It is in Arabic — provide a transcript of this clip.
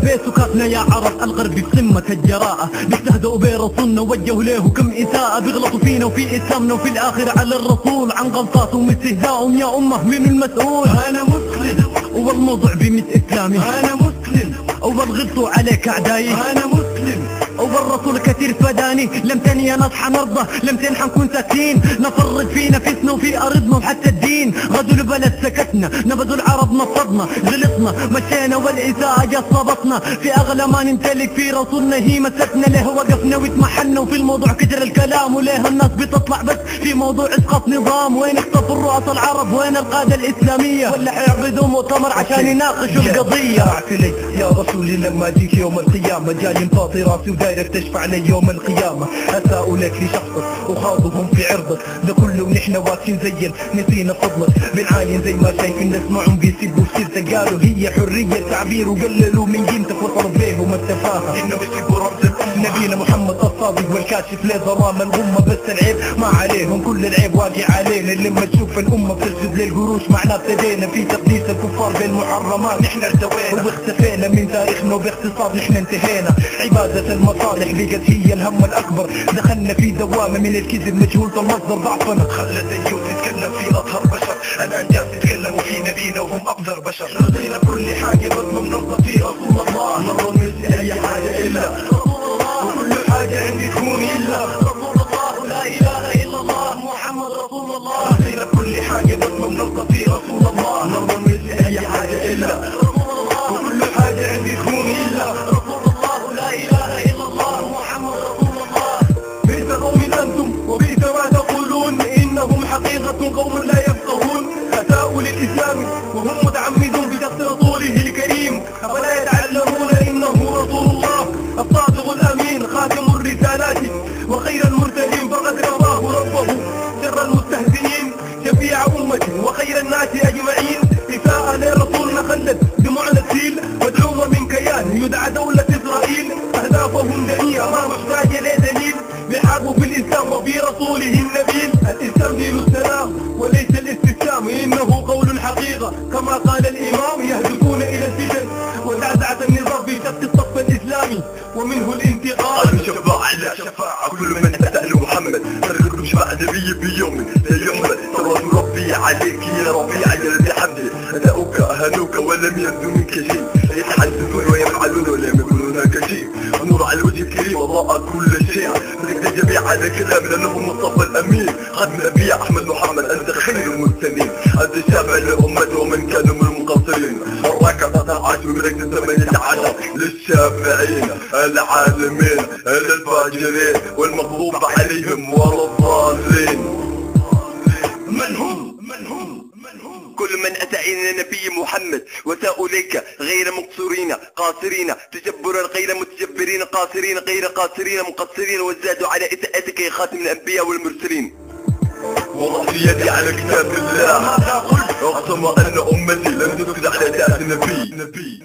بسكاتنا يا عرب الغرب بسمة الجراءة بيستهزئوا برسولنا ووجهوا له كم إساءة بيغلطوا فينا وفي إسلامنا وفي الآخر على الرسول عن غلطاتهم واستهزائهم يا أمة من المسؤول؟ أنا مسلم والموضوع بمس إسلامي، أنا مسلم وبالغلطوا عليك أعدائي، أنا مسلم وبالرسول كثير فداني. لم تني نصحى نرضى، لم تنحى نكون ساكتين، نفرد في نفسنا وفي أرضنا وحتى الدين. غدوا البلد سكتنا، نبذوا العرب نفضنا، غلطنا مشينا والإساءة جت صابتنا. في أغلى ما نمتلك في رسولنا هي مستنا، له وقفنا واتمحنا وفي الموضوع كتر الكلام. وليه الناس بتطلع بس في موضوع اسقاط نظام؟ وين اختفوا الرؤساء العرب؟ وين القادة الإسلامية؟ ولا حيعقدوا مؤتمر عشان يناقشوا القضية؟ اعتلي يا رسولي لما اجيك يوم القيامة، جاي مفاطي راسي ودايرك تشفع لي يوم القيامة. اساءوا لك في شخصك وخاضهم في عرضك، ده كله ونحن واقفين زين نسينا فضلك. بنعاين زي ما شايفين نسمعهم بيسبوا في سيرتك، قالوا هي حرية تعبير وقللوا من قيمتك وطلب بيهم التفاهة. انه بيسبوا رمز نبينا محمد الصادق والكاشف لظلام الأمة، بس العيب ما عليهم كل العيب واقع علينا. لما تشوف الأمة بتسجد للقروش معنا ابتدينا في تقديس الكفار بالمحرمات، نحن ارتوينا واختفينا من تاريخنا وباختصار نحن انتهينا. عبادة المصالح بقت هي الهم الأكبر، دخلنا في دوامة من الكذب مجهولة المصدر. ضعفنا خلت الجود تتكلم في أطهر بشر، الأنجاز يتكلموا في نبينا وهم أقدر بشر. رضينا كل حاجة بس ما بنرضى في رسول الله، ما نرضى أي حاجة إلا وكل حاجة عندي تكون إلا رسول الله. لا إله إلا الله محمد رسول الله. رضينا كل حاجة بس ما بنرضى في رسول الله، ما نرضى أي حاجة إلا وكل حاجة عندي تكون إلا رسول الله. لا إله إلا الله محمد رسول الله. بئس قوم أنتم وبئس ما تقولون، إنهم حقيقة قوم لا يفقهون. أساءوا للإسلام وهم متعمدون بشخص رسوله الكريم، أفلا يتعلمون إنه رسول الله الصادق الأمين خاتم الرسالات وخير المرسلين. فقد رضاه ربه شر المستهزئين شفيع أمته وخير الناس أجمعين. إساءة لرسولنا خلت دموعنا تسيل، مدعومة من كيان يدعى دولة إسرائيل. أهدافهم دنيئة ما محتاجة لدليل، بيحاربوا في الإسلام وفي رسوله النبيل. الإسلام دين السلام وليس الاستسلام، إنه قول الحقيقة كما قال الإمام. يهدفون إلى الفتن وزعزعة النظام في شق الصف الإسلامي ومنه الانتقام. الشفاعة لا شفاعة كل من أتى محمد، ترككم شفاعة نبي في يوم لا يحمد. صلوات ربي عليك يا ربيع جل بحمده، أتأوك أهانوك ولم يبدو منك شيء، يتحدثون ويفعلون ولم يكن هناك شيء. ونور على الوجه الكريم وضاء كل شيء، تركت جميع هذا الكلام لأنه المصطفى الأمين. خاتم الأنبياء أحمد محمد، أنت خير المرسلين، أنت شافع لأمته ومن كانوا من المقصرين. الركعة 10 من ركعة 18 للشافعين العالمين الفاجرين والمغضوب عليهم ولا الضالين. من هم كل من أتى إلى نبي محمد وساءوا إليك غير مقصورين قاصرين، تجبرا غير متجبرين، قاصرين غير قاصرين، مقصرين، وزادوا على إساءتك يا خاتم الأنبياء والمرسلين. وضعت يدي على كتاب الله، أقسم أن أمتي لم تسكت على ذات نبي.